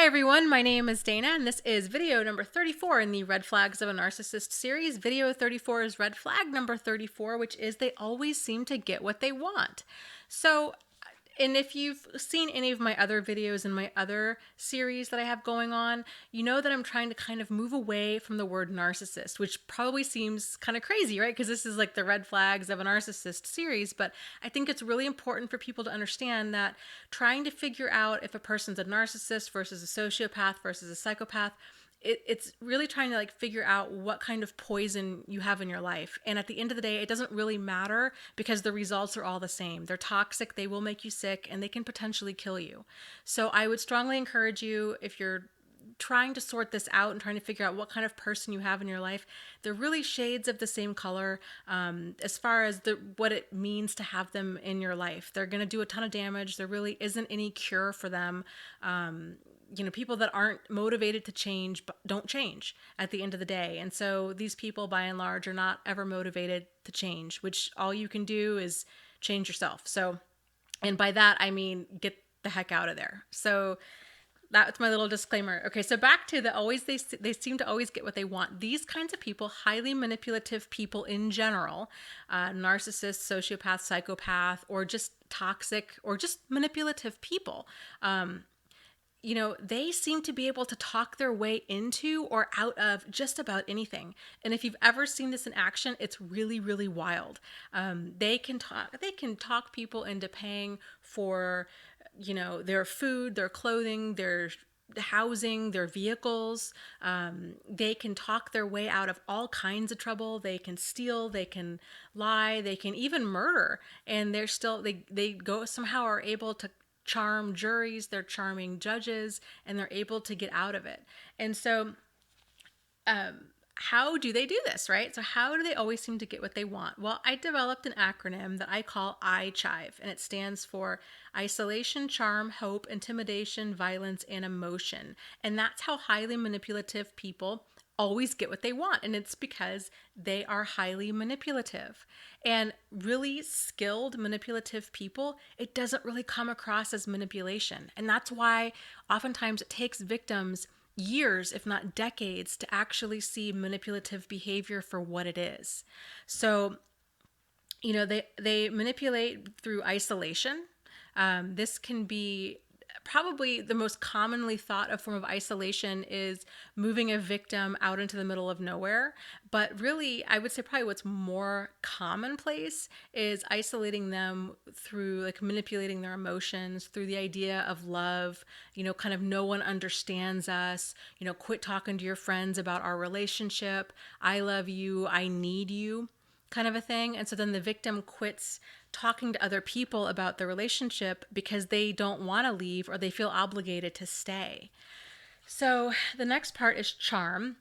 Hi everyone, my name is Dana and this is video number 34 in the Red Flags of a Narcissist series. Video 34 is red flag number 34, which is they always seem to get what they want. And if you've seen any of my other videos in my other series that I have going on, you know that I'm trying to kind of move away from the word narcissist, which probably seems kind of crazy, right? Because this is like the red flags of a narcissist series, but I think it's really important for people to understand that trying to figure out if a person's a narcissist versus a sociopath versus a psychopath, it's really trying to figure out what kind of poison you have in your life. And at the end of the day, it doesn't really matter because the results are all the same. They're toxic, they will make you sick, and they can potentially kill you. So I would strongly encourage you, if you're trying to sort this out and trying to figure out what kind of person you have in your life, they're really shades of the same color as far as what it means to have them in your life. They're going to do a ton of damage. There really isn't any cure for them. People that aren't motivated to change don't change at the end of the day. And so these people, by and large, are not ever motivated to change, which all you can do is change yourself. So, and by that, I mean, get the heck out of there. So that's my little disclaimer. Okay, so back to they seem to always get what they want. These kinds of people, highly manipulative people in general, narcissist, sociopath, psychopath, or just toxic, or just manipulative people, they seem to be able to talk their way into or out of just about anything. And if you've ever seen this in action, it's really, really wild. They can talk people into paying for, their food, their clothing, their housing, their vehicles. They can talk their way out of all kinds of trouble. They can steal, they can lie, they can even murder. And they go somehow are able to charm juries, they're charming judges, and they're able to get out of it. And so how do they do this, right? So how do they always seem to get what they want? Well, I developed an acronym that I call iive, and it stands for isolation, charm, hope, intimidation, violence, and emotion. And that's how highly manipulative people always get what they want. And it's because they are highly manipulative. And really skilled manipulative people, it doesn't really come across as manipulation. And that's why oftentimes it takes victims years, if not decades, to actually see manipulative behavior for what it is. So, they manipulate through isolation. This can be probably the most commonly thought of form of isolation is moving a victim out into the middle of nowhere. But really, I would say probably what's more commonplace is isolating them through manipulating their emotions, through the idea of love, kind of no one understands us, quit talking to your friends about our relationship. I love you. I need you, kind of a thing. And so then the victim quits talking to other people about the relationship because they don't want to leave or they feel obligated to stay. So the next part is charm.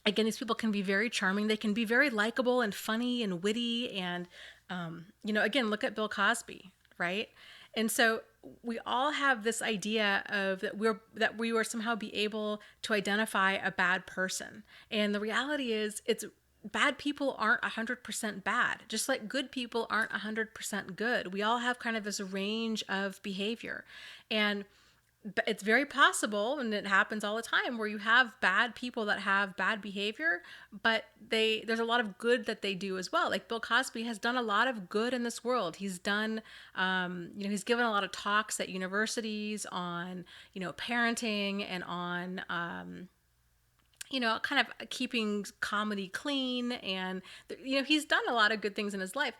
Again, these people can be very charming. They can be very likable and funny and witty. And, again, look at Bill Cosby, right? And so we all have this idea of that we were somehow be able to identify a bad person. And the reality is bad people aren't 100% bad, just like good people aren't 100% good. We all have kind of this range of behavior. And it's very possible, and it happens all the time, where you have bad people that have bad behavior, but there's a lot of good that they do as well. Like Bill Cosby has done a lot of good in this world. He's done, he's given a lot of talks at universities on, parenting and on, kind of keeping comedy clean. And, he's done a lot of good things in his life.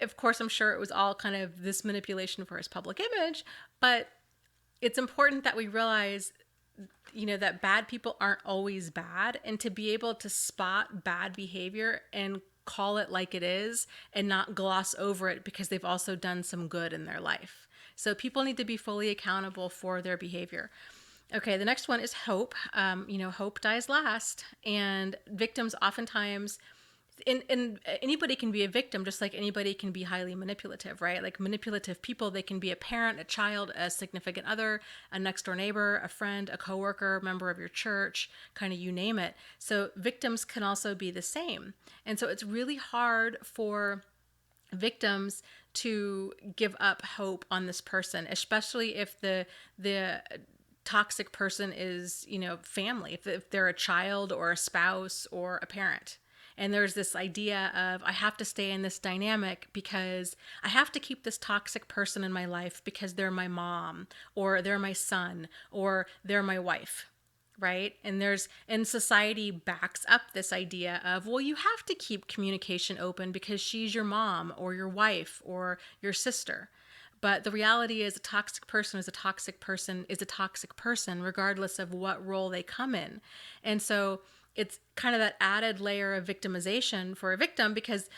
Of course, I'm sure it was all kind of this manipulation for his public image, but it's important that we realize, that bad people aren't always bad, and to be able to spot bad behavior and call it like it is and not gloss over it because they've also done some good in their life. So people need to be fully accountable for their behavior. Okay, the next one is hope. Hope dies last. And victims oftentimes, and anybody can be a victim just like anybody can be highly manipulative, right? Like manipulative people, they can be a parent, a child, a significant other, a next door neighbor, a friend, a coworker, a member of your church, kind of you name it. So victims can also be the same. And so it's really hard for victims to give up hope on this person, especially if the toxic person is, family, if they're a child or a spouse or a parent. And there's this idea of I have to stay in this dynamic because I have to keep this toxic person in my life because they're my mom or they're my son or they're my wife, right? And society backs up this idea of, well, you have to keep communication open because she's your mom or your wife or your sister. But the reality is a toxic person is a toxic person is a toxic person, regardless of what role they come in. And so it's kind of that added layer of victimization for a victim because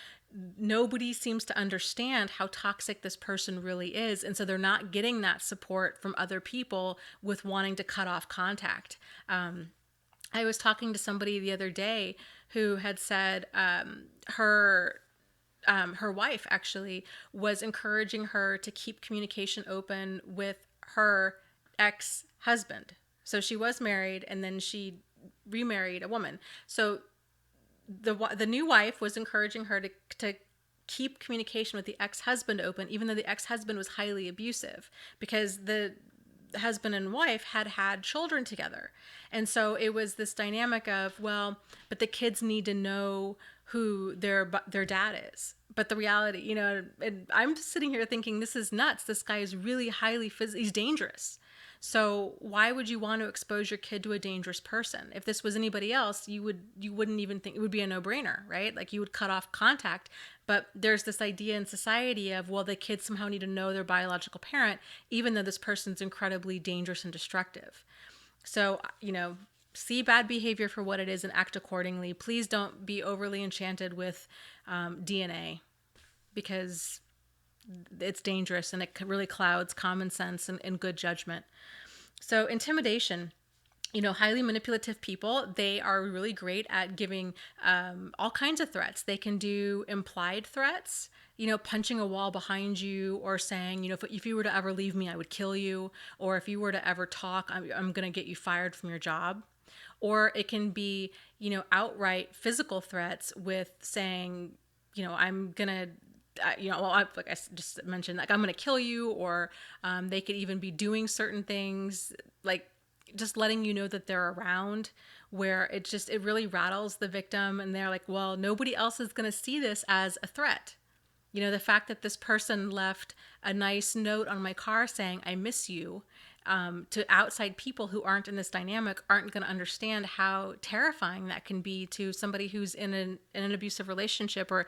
nobody seems to understand how toxic this person really is. And so they're not getting that support from other people with wanting to cut off contact. I was talking to somebody the other day who had said her wife actually was encouraging her to keep communication open with her ex-husband. So she was married and then she remarried a woman. So the new wife was encouraging her to keep communication with the ex-husband open, even though the ex-husband was highly abusive, because the husband and wife had children together. And so it was this dynamic of, well, but the kids need to know who their dad is. But the reality, and I'm sitting here thinking, this is nuts. This guy is really he's dangerous. So why would you want to expose your kid to a dangerous person? If this was anybody else, you wouldn't even think, it would be a no-brainer, right? Like you would cut off contact. But there's this idea in society of, well, the kids somehow need to know their biological parent, even though this person's incredibly dangerous and destructive. So, see bad behavior for what it is and act accordingly. Please don't be overly enchanted with DNA because it's dangerous and it really clouds common sense and good judgment. So intimidation, highly manipulative people, they are really great at giving all kinds of threats. They can do implied threats, punching a wall behind you or saying, if you were to ever leave me, I would kill you. Or if you were to ever talk, I'm going to get you fired from your job. Or it can be, outright physical threats with saying, I'm going to, like I just mentioned, like I'm going to kill you, or they could even be doing certain things, like just letting you know that they're around, where it really rattles the victim, and they're like, well, nobody else is going to see this as a threat. The fact that this person left a nice note on my car saying, I miss you, to outside people who aren't in this dynamic aren't going to understand how terrifying that can be to somebody who's in an abusive relationship or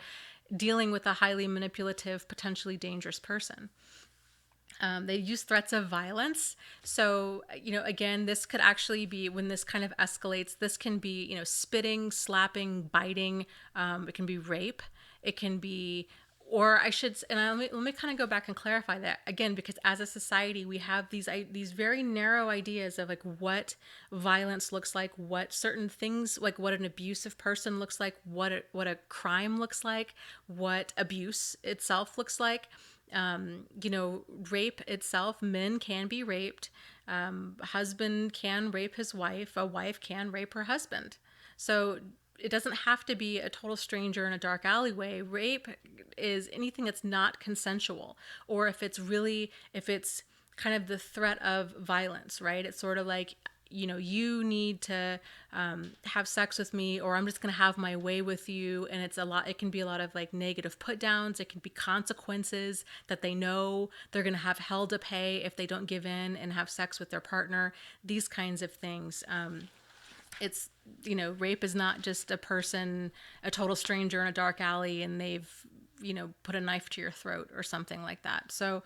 dealing with a highly manipulative, potentially dangerous person. They use threats of violence. So, again, this could actually be, when this kind of escalates, this can be, spitting, slapping, biting. It can be rape. It can be, or I should, and let me kind of go back and clarify that again, because as a society, we have these very narrow ideas of like what violence looks like, what certain things, like what an abusive person looks like, what a crime looks like, what abuse itself looks like. Rape itself, men can be raped. Husband can rape his wife. A wife can rape her husband. So it doesn't have to be a total stranger in a dark alleyway. Rape is anything that's not consensual, or if it's kind of the threat of violence, right? It's sort of like, you need to have sex with me, or I'm just going to have my way with you. And it can be a lot of like negative put downs. It can be consequences that they know they're going to have hell to pay if they don't give in and have sex with their partner, these kinds of things. It's, rape is not just a total stranger in a dark alley and they've, put a knife to your throat or something like that. So,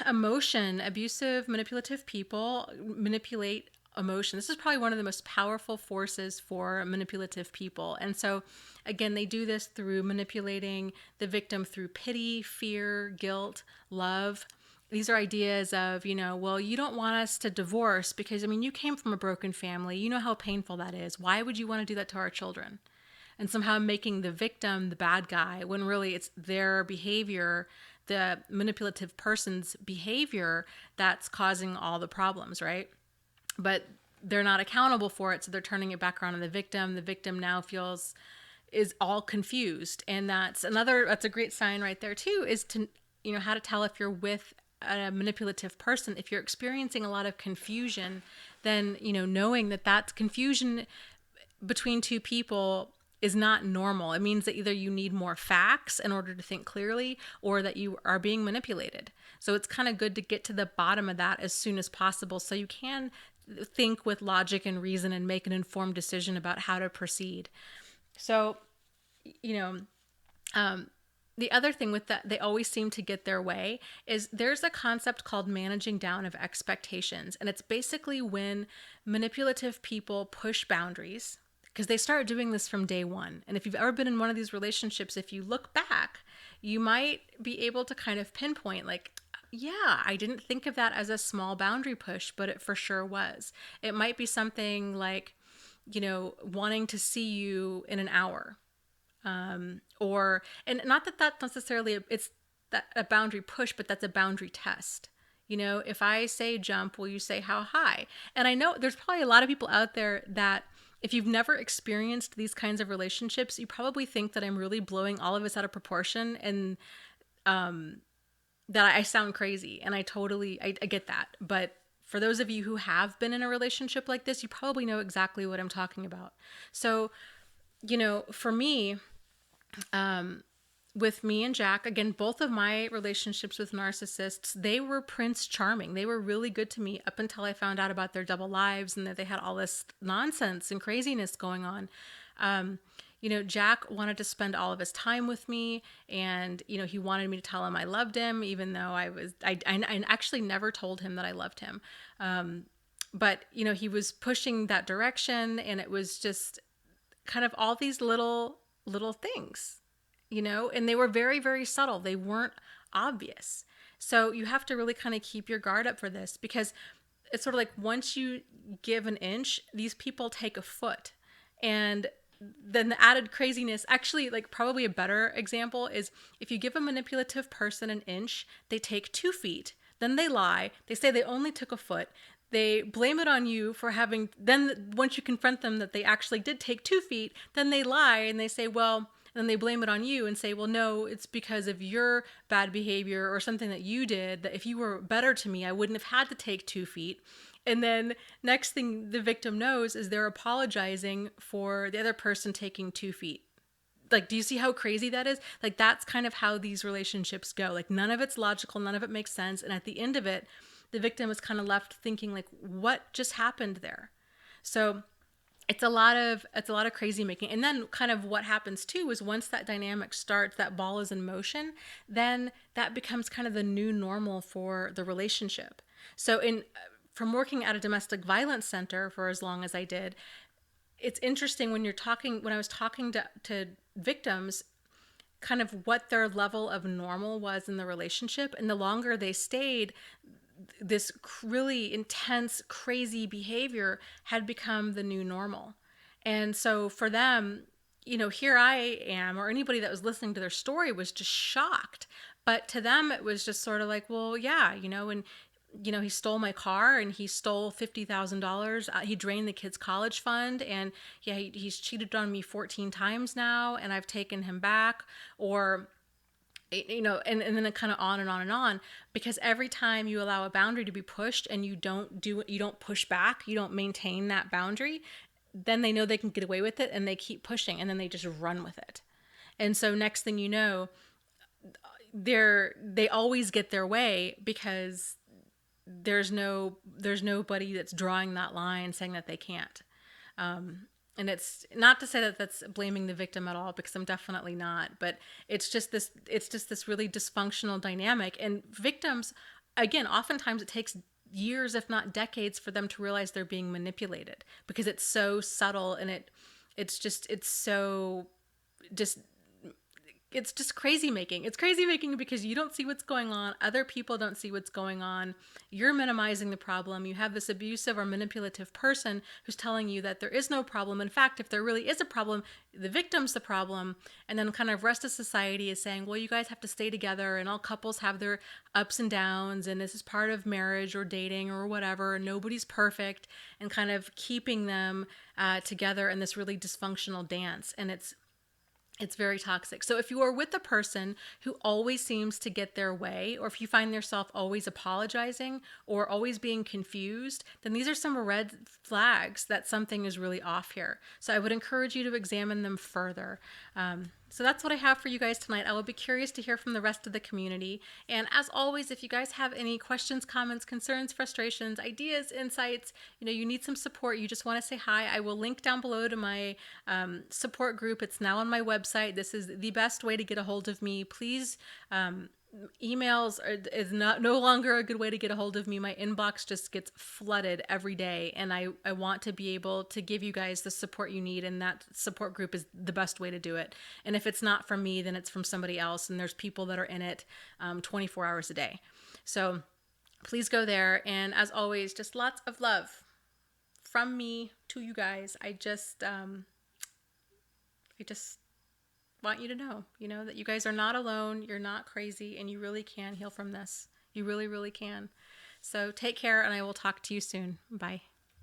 emotion, abusive, manipulative people manipulate emotion. This is probably one of the most powerful forces for manipulative people. And so, again, they do this through manipulating the victim through pity, fear, guilt, love. These are ideas of, well, you don't want us to divorce because, you came from a broken family. You know how painful that is. Why would you want to do that to our children? And somehow making the victim the bad guy when really it's their behavior, the manipulative person's behavior, that's causing all the problems, right? But they're not accountable for it, so they're turning it back around on the victim. The victim now is all confused. And that's a great sign right there too, is to, how to tell if you're with a manipulative person, if you're experiencing a lot of confusion, then, knowing that that's confusion between two people is not normal. It means that either you need more facts in order to think clearly, or that you are being manipulated. So it's kind of good to get to the bottom of that as soon as possible so you can think with logic and reason and make an informed decision about how to proceed. So, you know, the other thing with that, they always seem to get their way, is there's a concept called managing down of expectations. And it's basically when manipulative people push boundaries, because they start doing this from day one. And if you've ever been in one of these relationships, if you look back, you might be able to kind of pinpoint, like, yeah, I didn't think of that as a small boundary push, but it for sure was. It might be something like, wanting to see you in an hour. Or, and not that that's necessarily, it's that a boundary push, but that's a boundary test. If I say jump, will you say how high? And I know there's probably a lot of people out there that, if you've never experienced these kinds of relationships, you probably think that I'm really blowing all of this out of proportion, and that I sound crazy. And I get that. But for those of you who have been in a relationship like this, you probably know exactly what I'm talking about. So, for me, with me and Jack, again, both of my relationships with narcissists, they were Prince Charming. They were really good to me up until I found out about their double lives and that they had all this nonsense and craziness going on. Jack wanted to spend all of his time with me, and, he wanted me to tell him I loved him, even though I actually never told him that I loved him. But, he was pushing that direction, and it was just kind of all these little things, and they were very, very subtle. They weren't obvious. So you have to really kind of keep your guard up for this, because it's sort of like, once you give an inch, these people take a foot. And then the added craziness, actually, like, probably a better example is, if you give a manipulative person an inch, they take 2 feet, then they lie. They say they only took a foot. They blame it on you for having, then once you confront them that they actually did take 2 feet, then they lie and they say, well, then they blame it on you and say, well, no, it's because of your bad behavior or something that you did, that if you were better to me, I wouldn't have had to take 2 feet. And then next thing the victim knows is they're apologizing for the other person taking 2 feet. Like, do you see how crazy that is? Like, that's kind of how these relationships go. Like, none of it's logical, none of it makes sense. And at the end of it, the victim is kind of left thinking, like, what just happened there? So it's a lot of crazy making. And then kind of what happens too is, once that dynamic starts, that ball is in motion, then that becomes kind of the new normal for the relationship. So from working at a domestic violence center for as long as I did, it's interesting when I was talking to victims, kind of what their level of normal was in the relationship. And the longer they stayed, this really intense, crazy behavior had become the new normal. And so for them, here I am, or anybody that was listening to their story was just shocked. But to them, it was just sort of like, well, yeah, and he stole my car, and he stole $50,000. He drained the kid's college fund, and yeah, he's cheated on me 14 times now, and I've taken him back. Or, and then it kind of on and on and on, because every time you allow a boundary to be pushed and you don't push back, you don't maintain that boundary, then they know they can get away with it, and they keep pushing, and then they just run with it. And so next thing you know, they always get their way, because there's nobody that's drawing that line saying that they can't. And it's not to say that that's blaming the victim at all, because I'm definitely not, but it's just this really dysfunctional dynamic. And victims, again, oftentimes it takes years, if not decades, for them to realize they're being manipulated, because it's so subtle, and it's just crazy making. It's crazy making because you don't see what's going on. Other people don't see what's going on. You're minimizing the problem. You have this abusive or manipulative person who's telling you that there is no problem. In fact, if there really is a problem, the victim's the problem. And then kind of rest of society is saying, well, you guys have to stay together, and all couples have their ups and downs, and this is part of marriage or dating or whatever, and nobody's perfect, and kind of keeping them together in this really dysfunctional dance. And It's very toxic. So if you are with a person who always seems to get their way, or if you find yourself always apologizing or always being confused, then these are some red flags that something is really off here. So I would encourage you to examine them further. So that's what I have for you guys tonight. I will be curious to hear from the rest of the community. And as always, if you guys have any questions, comments, concerns, frustrations, ideas, insights, you need some support, you just want to say hi, I will link down below to my support group. It's now on my website. This is the best way to get a hold of me. Please, emails is no longer a good way to get a hold of me. My inbox just gets flooded every day, and I want to be able to give you guys the support you need, and that support group is the best way to do it. And if it's not from me, then it's from somebody else, and there's people that are in it 24 hours a day. So please go there, and as always, just lots of love from me to you guys. I just want you to know that you guys are not alone, you're not crazy, and you really can heal from this. You really, really can. So take care, and I will talk to you soon. Bye.